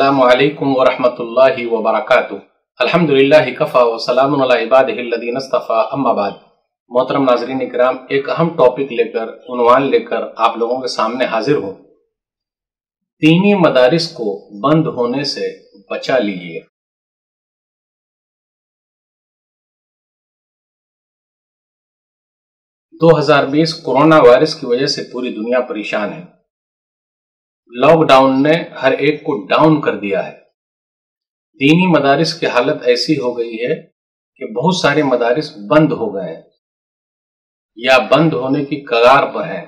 السلام علیکم ورحمۃ اللہ وبرکاتہ۔ الحمدللہ کفا وسلام علی عبادہ الذین اصطفی، اما بعد۔ محترم ناظرین کرام، ایک اہم ٹاپک لے کر، عنوان لے کر آپ لوگوں کے سامنے حاضر ہوں۔ دینی مدارس کو بند ہونے سے بچا لیجیے۔ دو ہزار 20 کورونا وائرس کی وجہ سے پوری دنیا پریشان ہے۔ لاک ڈاؤن نے ہر ایک کو ڈاؤن کر دیا ہے۔ دینی مدارس کی حالت ایسی ہو گئی ہے کہ بہت سارے مدارس بند ہو گئے ہیں یا بند ہونے کی کگار پر ہیں،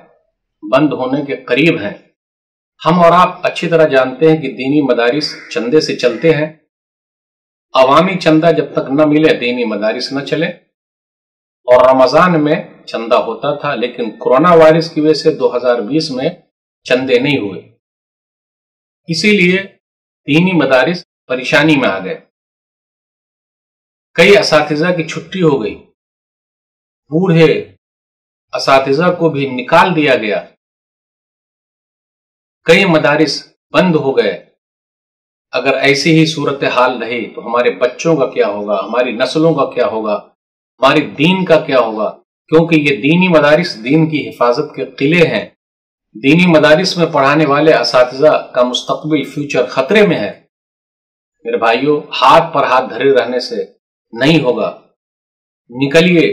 بند ہونے کے قریب ہیں۔ ہم اور آپ اچھی طرح جانتے ہیں کہ دینی مدارس چندے سے چلتے ہیں۔ عوامی چندہ جب تک نہ ملے دینی مدارس نہ چلے، اور رمضان میں چندہ ہوتا تھا، لیکن کورونا وائرس کی وجہ سے 2020 میں چندے نہیں ہوئے، اسی لیے دینی مدارس پریشانی میں آ گئے۔ کئی اساتذہ کی چھٹی ہو گئی، بوڑھے اساتذہ کو بھی نکال دیا گیا، کئی مدارس بند ہو گئے۔ اگر ایسی ہی صورتحال رہی تو ہمارے بچوں کا کیا ہوگا، ہماری نسلوں کا کیا ہوگا، ہماری دین کا کیا ہوگا؟ کیونکہ یہ دینی مدارس دین کی حفاظت کے قلعے ہیں۔ دینی مدارس میں پڑھانے والے اساتذہ کا مستقبل، فیوچر خطرے میں ہے۔ میرے بھائیوں، ہاتھ پر ہاتھ دھرے رہنے سے نہیں ہوگا، نکلیے،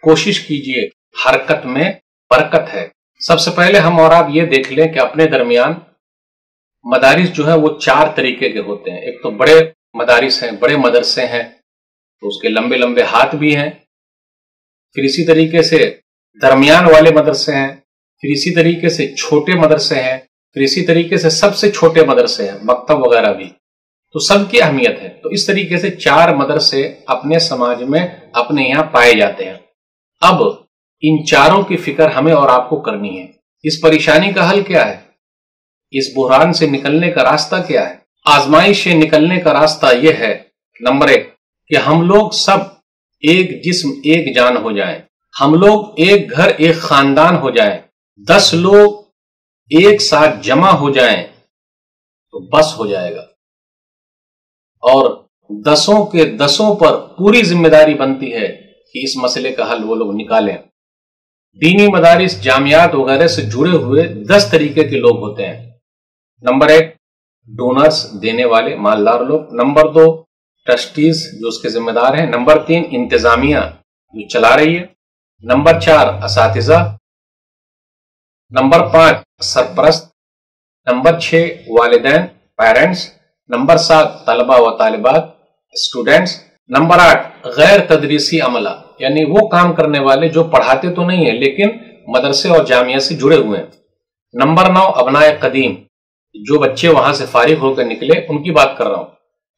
کوشش کیجئے، حرکت میں برکت ہے۔ سب سے پہلے ہم اور آپ یہ دیکھ لیں کہ اپنے درمیان مدارس جو ہے وہ 4 طریقے کے ہوتے ہیں۔ ایک تو بڑے مدارس ہیں، بڑے مدرسے ہیں، تو اس کے لمبے لمبے ہاتھ بھی ہیں۔ پھر اسی طریقے سے درمیان والے مدرسے ہیں، پھر اسی طریقے سے چھوٹے مدرسے ہیں، پھر اسی طریقے سے سب سے چھوٹے مدرسے ہیں، مکتب وغیرہ بھی۔ تو سب کی اہمیت ہے۔ تو اس طریقے سے 4 مدرسے اپنے سماج میں اپنے یہاں پائے جاتے ہیں۔ اب ان چاروں کی فکر ہمیں اور آپ کو کرنی ہے۔ اس پریشانی کا حل کیا ہے؟ اس بحران سے نکلنے کا راستہ کیا ہے؟ آزمائش سے نکلنے کا راستہ یہ ہے، نمبر 1، کہ ہم لوگ سب ایک جسم ایک جان ہو جائیں، ہم لوگ ایک گھر ایک خاندان ہو جائیں، 10 لوگ ایک ساتھ جمع ہو جائیں تو بس ہو جائے گا، اور 10 کے 10 پر پوری ذمہ داری بنتی ہے کہ اس مسئلے کا حل وہ لوگ نکالیں۔ دینی مدارس، جامعات وغیرہ سے جڑے ہوئے 10 طریقے کے لوگ ہوتے ہیں۔ نمبر 1، ڈونرز، دینے والے، مالدار لوگ۔ نمبر 2، ٹرسٹیز، جو اس کے ذمہ دار ہیں۔ نمبر 3، انتظامیہ، جو چلا رہی ہے۔ نمبر 4، اساتذہ۔ نمبر 5، سرپرست۔ نمبر 6، والدین، پیرنٹس۔ نمبر 7، طلبہ و طالبات، اسٹوڈنٹس۔ نمبر 8، غیر تدریسی عملہ، یعنی وہ کام کرنے والے جو پڑھاتے تو نہیں ہیں لیکن مدرسے اور جامعہ سے جڑے ہوئے ہیں۔ نمبر 9، ابنائے قدیم، جو بچے وہاں سے فارغ ہو کر نکلے، ان کی بات کر رہا ہوں۔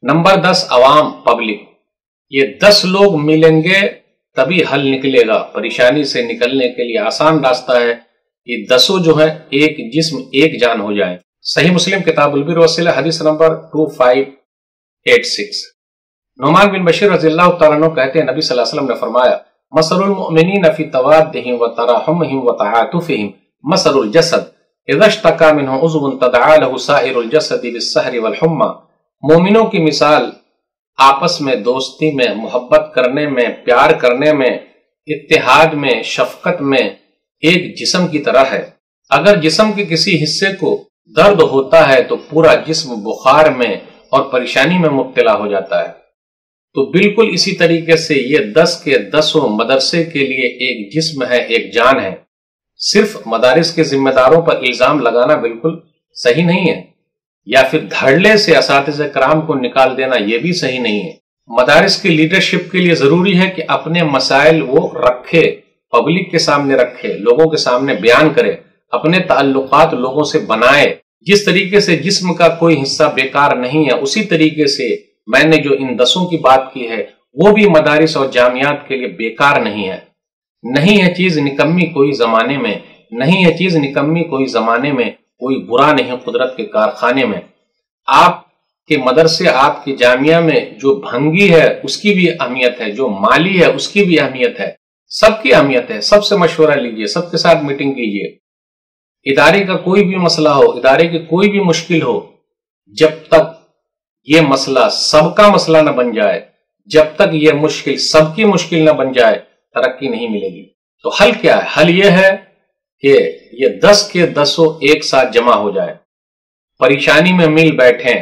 نمبر 10، عوام، پبلک۔ یہ 10 لوگ ملیں گے تبھی حل نکلے گا۔ پریشانی سے نکلنے کے لیے آسان راستہ ہے، یہ 10 جو ہیں ایک جسم ایک جان ہو جائیں۔ صحیح مسلم کتاب البر والصلہ، حدیث نمبر 2586۔ نعمان بن بشیر رضی اللہ تعالیٰ عنہ کہتے ہیں، نبی صلی اللہ علیہ وسلم نے فرمایا، مثل المؤمنین فی توادہم وتراحمہم وتعاطفہم مثل الجسد اذا اشتکا منہ عضو تداعی لہ سائر الجسد بالسہر والحمى۔ مومنوں کی مثال آپس میں دوستی میں، محبت کرنے میں، پیار کرنے میں، اتحاد میں، شفقت میں ایک جسم کی طرح ہے۔ اگر جسم کے کسی حصے کو درد ہوتا ہے تو پورا جسم بخار میں اور پریشانی میں مبتلا ہو جاتا ہے۔ تو بالکل اسی طریقے سے یہ 10 کے 10 مدرسے کے لیے ایک جسم ہے، ایک جان ہے۔ صرف مدارس کے ذمہ داروں پر الزام لگانا بالکل صحیح نہیں ہے، یا پھر دھڑلے سے اساتذہ کرام کو نکال دینا یہ بھی صحیح نہیں ہے۔ مدارس کی لیڈرشپ کے لیے ضروری ہے کہ اپنے مسائل وہ رکھے، پبلک کے سامنے رکھے، لوگوں کے سامنے بیان کرے، اپنے تعلقات لوگوں سے بنائے۔ جس طریقے سے جسم کا کوئی حصہ بیکار نہیں ہے، اسی طریقے سے میں نے جو ان 10 کی بات کی ہے وہ بھی مدارس اور جامعات کے لیے بیکار نہیں ہے۔ نہیں ہے چیز نکمی کوئی زمانے میں، نہیں ہے چیز نکمی کوئی زمانے میں، کوئی برا نہیں قدرت کے کارخانے میں۔ آپ کے مدرسے، آپ کے جامعہ میں جو بھنگی ہے اس کی بھی اہمیت ہے، جو مالی ہے اس کی بھی اہمیت ہے، سب کی اہمیت ہے۔ سب سے مشورہ لیجئے، سب کے ساتھ میٹنگ کیجئے۔ ادارے کا کوئی بھی مسئلہ ہو، ادارے کی کوئی بھی مشکل ہو، جب تک یہ مسئلہ سب کا مسئلہ نہ بن جائے، جب تک یہ مشکل سب کی مشکل نہ بن جائے ترقی نہیں ملے گی۔ تو حل کیا ہے؟ حل یہ ہے کہ یہ 10 کے 10 ایک ساتھ جمع ہو جائے، پریشانی میں مل بیٹھیں،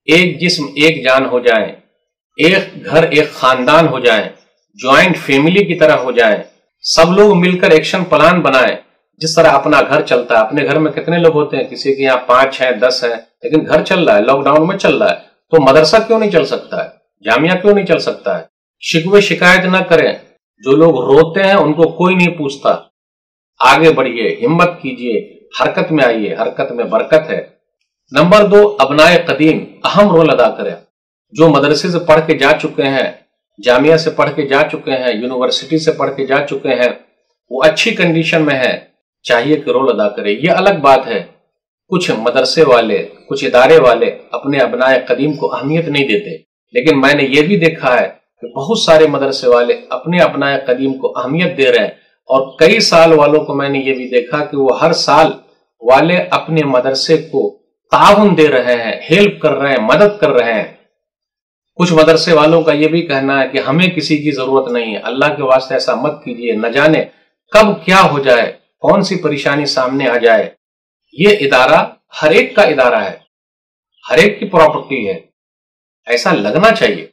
ایک جسم ایک جان ہو جائیں، ایک گھر ایک خاندان ہو جائیں، جوائنٹ فیملی کی طرح ہو جائیں، سب لوگ مل کر ایکشن پلان بنائیں۔ جس طرح اپنا گھر چلتا ہے، اپنے گھر میں کتنے لوگ ہوتے ہیں؟ کسی کے یہاں 5 ہیں 10 ہیں، لیکن گھر چل رہا ہے، لاک ڈاؤن میں چل رہا ہے، تو مدرسہ کیوں نہیں چل سکتا ہے؟ جامعہ کیوں نہیں چل سکتا ہے؟ شکوے شکایت نہ کریں، جو لوگ روتے ہیں ان کو کوئی نہیں پوچھتا، آگے بڑھیے، ہمت کیجئے، حرکت میں آئیے، حرکت میں برکت ہے۔ نمبر 2، ابنائے قدیم اہم رول ادا کریں۔ جو مدرسے سے پڑھ کے جا چکے ہیں، جامعہ سے پڑھ کے جا چکے ہیں، یونیورسٹی سے پڑھ کے جا چکے ہیں، وہ اچھی کنڈیشن میں ہے، چاہیے کہ رول ادا کرے۔ یہ الگ بات ہے، کچھ مدرسے والے، کچھ ادارے والے اپنے ابنائے قدیم کو اہمیت نہیں دیتے، لیکن میں نے یہ بھی دیکھا ہے کہ بہت سارے مدرسے والے اپنے ابنائے قدیم کو اہمیت دے رہے ہیں، اور کئی سال والوں کو میں نے یہ بھی دیکھا کہ وہ ہر سال والے اپنے مدرسے کو تعاون دے رہے ہیں، ہیلپ کر رہے ہیں، مدد کر رہے ہیں۔ کچھ مدرسے والوں کا یہ بھی کہنا ہے کہ ہمیں کسی کی ضرورت نہیں ہے، اللہ کے واسطے ایسا مت کیجیے، نہ جانے کب کیا ہو جائے، کون سی پریشانی سامنے آ جائے۔ یہ ادارہ ہر ایک کا ادارہ ہے، ہر ایک کی پراپرٹی ہے، ایسا لگنا چاہیے۔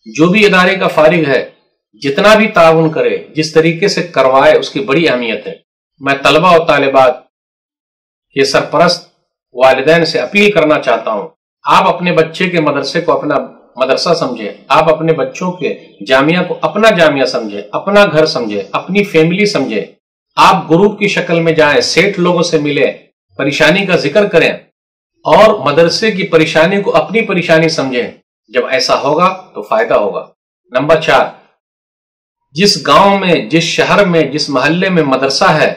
جو بھی ادارے کا فارغ ہے، جتنا بھی تعاون کرے، جس طریقے سے کروائے، اس کی بڑی اہمیت ہے۔ میں طلبہ و طالبات کے سرپرست والدین سے اپیل کرنا چاہتا ہوں، آپ اپنے بچے کے مدرسے کو اپنا مدرسہ سمجھیں، آپ اپنے بچوں کے جامعہ کو اپنا جامعہ سمجھیں، اپنا گھر سمجھیں، اپنی فیملی سمجھیں۔ آپ گروپ کی شکل میں جائیں، سیٹ لوگوں سے ملیں، پریشانی کا ذکر کریں، اور مدرسے کی پریشانی کو اپنی پریشانی سمجھیں۔ جب ایسا ہوگا تو فائدہ ہوگا۔ نمبر 4، جس گاؤں میں، جس شہر میں، جس محلے میں مدرسہ ہے،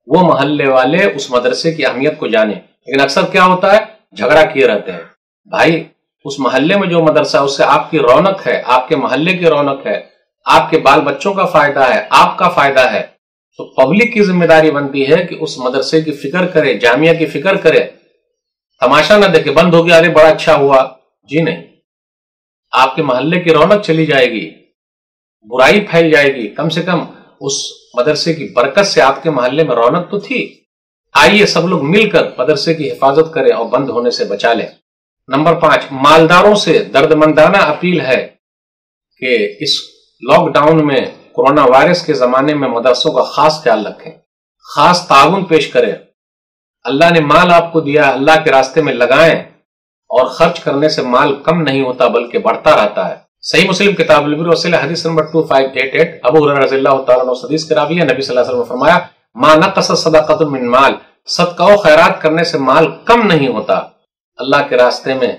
وہ محلے والے اس مدرسے کی اہمیت کو جانیں۔ لیکن اکثر کیا ہوتا ہے؟ جھگڑا کیے رہتے ہیں۔ بھائی، اس محلے میں جو مدرسہ ہے، اس سے آپ کی رونق ہے، آپ کے محلے کی رونق ہے، آپ کے بال بچوں کا فائدہ ہے، آپ کا فائدہ ہے۔ تو پبلک کی ذمہ داری بنتی ہے کہ اس مدرسے کی فکر کرے، جامعہ کی فکر کرے، تماشا نہ دیکھے بند ہو گیا، ارے بڑا اچھا ہوا، جی نہیں۔ آپ کے محلے کی رونق چلی جائے گی، برائی پھیل جائے گی۔ کم سے کم اس مدرسے کی برکت سے آپ کے محلے میں رونق تو تھی۔ آئیے سب لوگ مل کر مدرسے کی حفاظت کریں اور بند ہونے سے بچا لیں۔ نمبر 5، مالداروں سے دردمندانہ اپیل ہے کہ اس لاک ڈاؤن میں، کورونا وائرس کے زمانے میں مدرسوں کا خاص خیال رکھیں، خاص تعاون پیش کریں۔ اللہ نے مال آپ کو دیا، اللہ کے راستے میں لگائیں، اور خرچ کرنے سے مال کم نہیں ہوتا بلکہ بڑھتا رہتا ہے۔ صحیح مسلم کتاب البر وسیلہ حدیث نمبر 2588، ابو ہریرہ رضی اللہ تعالیٰ عنہ حدیث کے راوی ہے، نبی صلی اللہ علیہ وسلم نے فرمایا، ما نقص صدقۃ من مال، صدقہ و خیرات کرنے سے مال کم نہیں ہوتا۔ اللہ کے راستے میں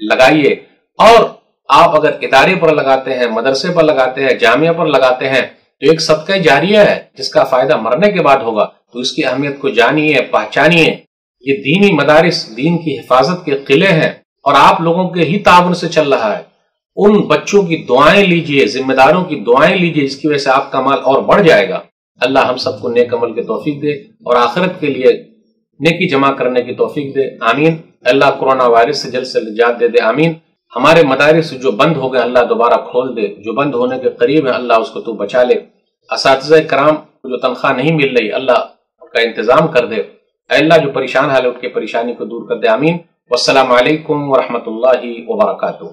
لگائیے، اور آپ اگر ادارے پر لگاتے ہیں، مدرسے پر لگاتے ہیں، جامعہ پر لگاتے ہیں، تو ایک صدقہ جاریہ ہے جس کا فائدہ مرنے کے بعد ہوگا۔ تو اس کی اہمیت کو جانیے، پہچانیے۔ یہ دینی مدارس دین کی حفاظت کے قلعے ہیں، اور آپ لوگوں کے ہی تعاون سے چل رہا ہے۔ ان بچوں کی دعائیں لیجئے، ذمہ داروں کی دعائیں لیجئے، جس کی وجہ سے آپ کا مال اور بڑھ جائے گا۔ اللہ ہم سب کو نیک عمل کی توفیق دے، اور آخرت کے لیے نیکی جمع کرنے کی توفیق دے، آمین۔ اللہ کورونا وائرس سے جلد سے نجات دے دے، آمین۔ ہمارے مدارس جو بند ہو گئے اللہ دوبارہ کھول دے، جو بند ہونے کے قریب ہے اللہ اس کو تو بچا لے۔ اساتذہ کرام جو تنخواہ نہیں مل رہی، اللہ کا انتظام کر دے، اے اللہ جو پریشان حال ہے ان کی پریشانی کو دور کر دے، آمین۔ والسلام علیکم ورحمۃ اللہ وبرکاتہ۔